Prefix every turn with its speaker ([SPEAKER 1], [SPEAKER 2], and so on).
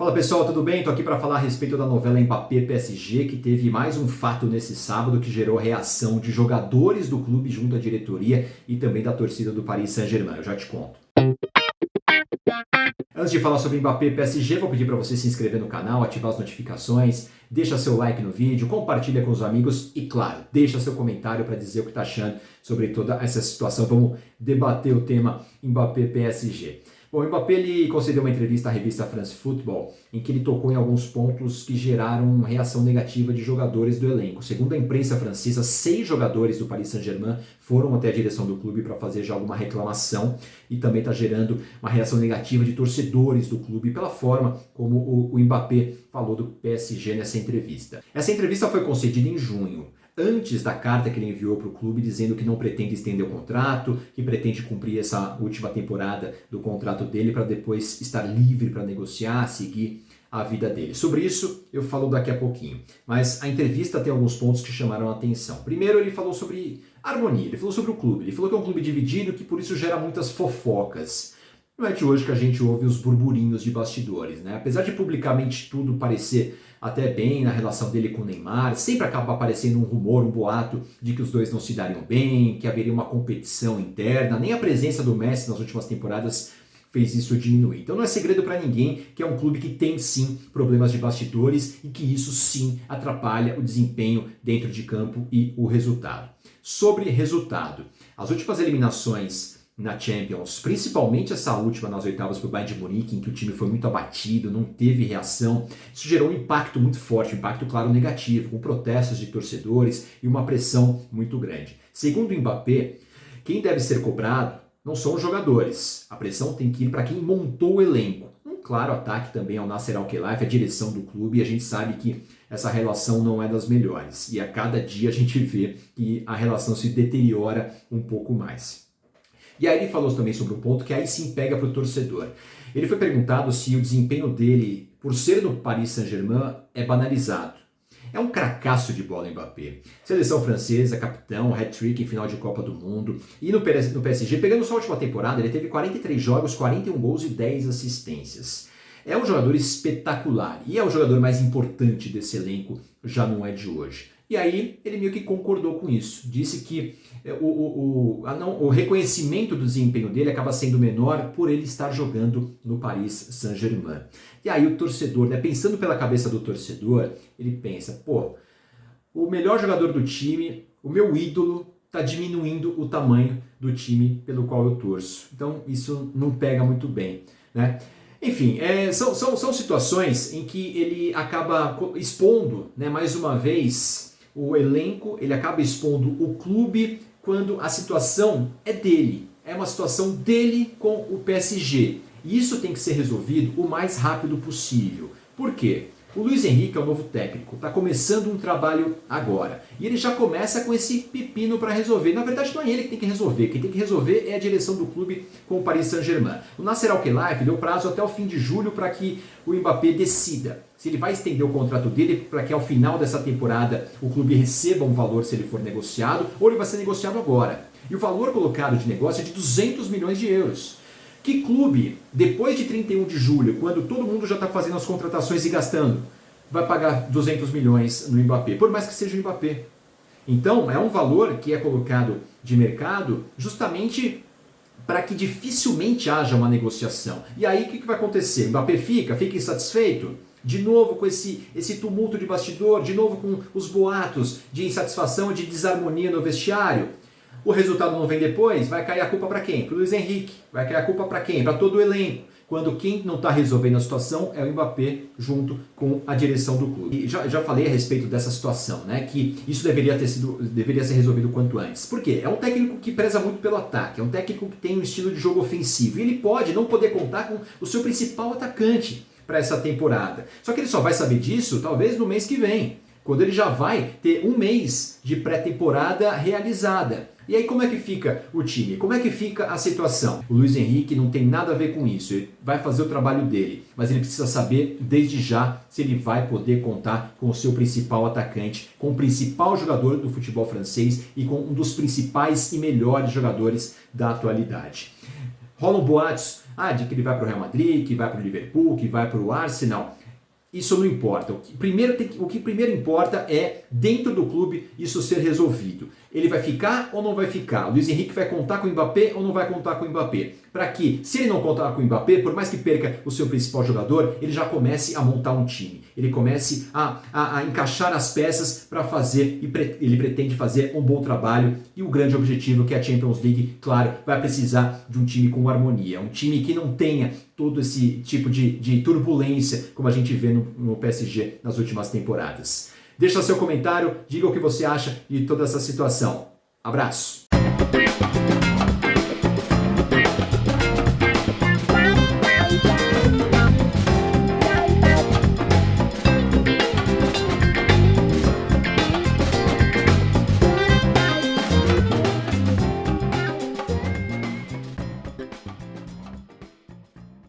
[SPEAKER 1] Fala pessoal, tudo bem? Tô aqui para falar a respeito da novela Mbappé PSG, que teve mais um fato nesse sábado que gerou reação de jogadores do clube junto à diretoria e também da torcida do Paris Saint-Germain. Eu já te conto. Antes de falar sobre Mbappé PSG, vou pedir para você se inscrever no canal, ativar as notificações, deixa seu like no vídeo, compartilha com os amigos e, claro, deixa seu comentário para dizer o que está achando sobre toda essa situação. Vamos debater o tema Mbappé PSG. Bom, o Mbappé ele concedeu uma entrevista à revista France Football em que ele tocou em alguns pontos que geraram reação negativa de jogadores do elenco. Segundo a imprensa francesa, 6 jogadores do Paris Saint-Germain foram até a direção do clube para fazer já alguma reclamação e também está gerando uma reação negativa de torcedores do clube pela forma como o Mbappé falou do PSG nessa entrevista. Essa entrevista foi concedida em junho, antes da carta que ele enviou para o clube dizendo que não pretende estender o contrato, que pretende cumprir essa última temporada do contrato dele para depois estar livre para negociar, seguir a vida dele. Sobre isso eu falo daqui a pouquinho, mas a entrevista tem alguns pontos que chamaram a atenção. Primeiro ele falou sobre harmonia, ele falou sobre o clube, ele falou que é um clube dividido, que por isso gera muitas fofocas. Não é de hoje que a gente ouve os burburinhos de bastidores, né? Apesar de publicamente tudo parecer até bem na relação dele com o Neymar, sempre acaba aparecendo um rumor, um boato de que os dois não se dariam bem, que haveria uma competição interna. Nem a presença do Messi nas últimas temporadas fez isso diminuir. Então não é segredo para ninguém que é um clube que tem sim problemas de bastidores e que isso sim atrapalha o desempenho dentro de campo e o resultado. Sobre resultado, as últimas eliminações na Champions, principalmente essa última nas oitavas para o Bayern de Munique, em que o time foi muito abatido, não teve reação, isso gerou um impacto muito forte, um impacto claro negativo, com protestos de torcedores e uma pressão muito grande. Segundo o Mbappé, quem deve ser cobrado não são os jogadores, a pressão tem que ir para quem montou o elenco. Um claro ataque também ao Nasser Al-Khelaifi, a direção do clube, e a gente sabe que essa relação não é das melhores, e a cada dia a gente vê que a relação se deteriora um pouco mais. E aí ele falou também sobre um ponto que aí sim pega para o torcedor. Ele foi perguntado se o desempenho dele, por ser no Paris Saint-Germain, é banalizado. É um cracaço de bola Mbappé. Seleção francesa, capitão, hat-trick em final de Copa do Mundo. E no PSG, pegando só a última temporada, ele teve 43 jogos, 41 gols e 10 assistências. É um jogador espetacular e é o jogador mais importante desse elenco, já não é de hoje. E aí ele meio que concordou com isso, disse que o reconhecimento do desempenho dele acaba sendo menor por ele estar jogando no Paris Saint-Germain. E aí o torcedor, né, pensando pela cabeça do torcedor, ele pensa, pô, o melhor jogador do time, o meu ídolo, está diminuindo o tamanho do time pelo qual eu torço. Então isso não pega muito bem, né? Enfim, são situações em que ele acaba expondo, né, mais uma vez, o elenco, ele acaba expondo o clube quando a situação é dele. É uma situação dele com o PSG. E isso tem que ser resolvido o mais rápido possível. Por quê? O Luiz Henrique é o novo técnico, está começando um trabalho agora. E ele já começa com esse pepino para resolver. Na verdade, não é ele que tem que resolver. Quem tem que resolver é a direção do clube com o Paris Saint-Germain. O Nasser Al-Khelaifi deu prazo até o fim de julho para que o Mbappé decida se ele vai estender o contrato dele para que ao final dessa temporada o clube receba um valor se ele for negociado, ou ele vai ser negociado agora. E o valor colocado de negócio é de 200 milhões de euros. Que clube, depois de 31 de julho, quando todo mundo já está fazendo as contratações e gastando, vai pagar 200 milhões no Mbappé, por mais que seja o Mbappé? Então, é um valor que é colocado de mercado justamente para que dificilmente haja uma negociação. E aí, o que vai acontecer? O Mbappé fica insatisfeito? De novo com esse tumulto de bastidor, de novo com os boatos de insatisfação, de desarmonia no vestiário. O resultado não vem depois, vai cair a culpa para quem? Para o Luiz Henrique. Vai cair a culpa para quem? Para todo o elenco. Quando quem não está resolvendo a situação é o Mbappé junto com a direção do clube. E já falei a respeito dessa situação, né? Que isso deveria ser resolvido quanto antes. Por quê? É um técnico que preza muito pelo ataque, é um técnico que tem um estilo de jogo ofensivo. E ele pode não poder contar com o seu principal atacante para essa temporada. Só que ele só vai saber disso talvez no mês que vem, quando ele já vai ter um mês de pré-temporada realizada. E aí como é que fica o time? Como é que fica a situação? O Luiz Henrique não tem nada a ver com isso, ele vai fazer o trabalho dele, mas ele precisa saber desde já se ele vai poder contar com o seu principal atacante, com o principal jogador do futebol francês e com um dos principais e melhores jogadores da atualidade. Rolam boatos de que ele vai para o Real Madrid, que vai para o Liverpool, que vai para o Arsenal. Isso não importa. O que primeiro importa é, dentro do clube, isso ser resolvido. Ele vai ficar ou não vai ficar? O Luiz Henrique vai contar com o Mbappé ou não vai contar com o Mbappé? Para que, se ele não contar com o Mbappé, por mais que perca o seu principal jogador, ele já comece a montar um time. Ele comece a encaixar as peças para fazer, e ele pretende fazer um bom trabalho. E o grande objetivo, que é a Champions League, claro, vai precisar de um time com harmonia. Um time que não tenha todo esse tipo de turbulência, como a gente vê no PSG nas últimas temporadas. Deixa seu comentário, diga o que você acha de toda essa situação. Abraço!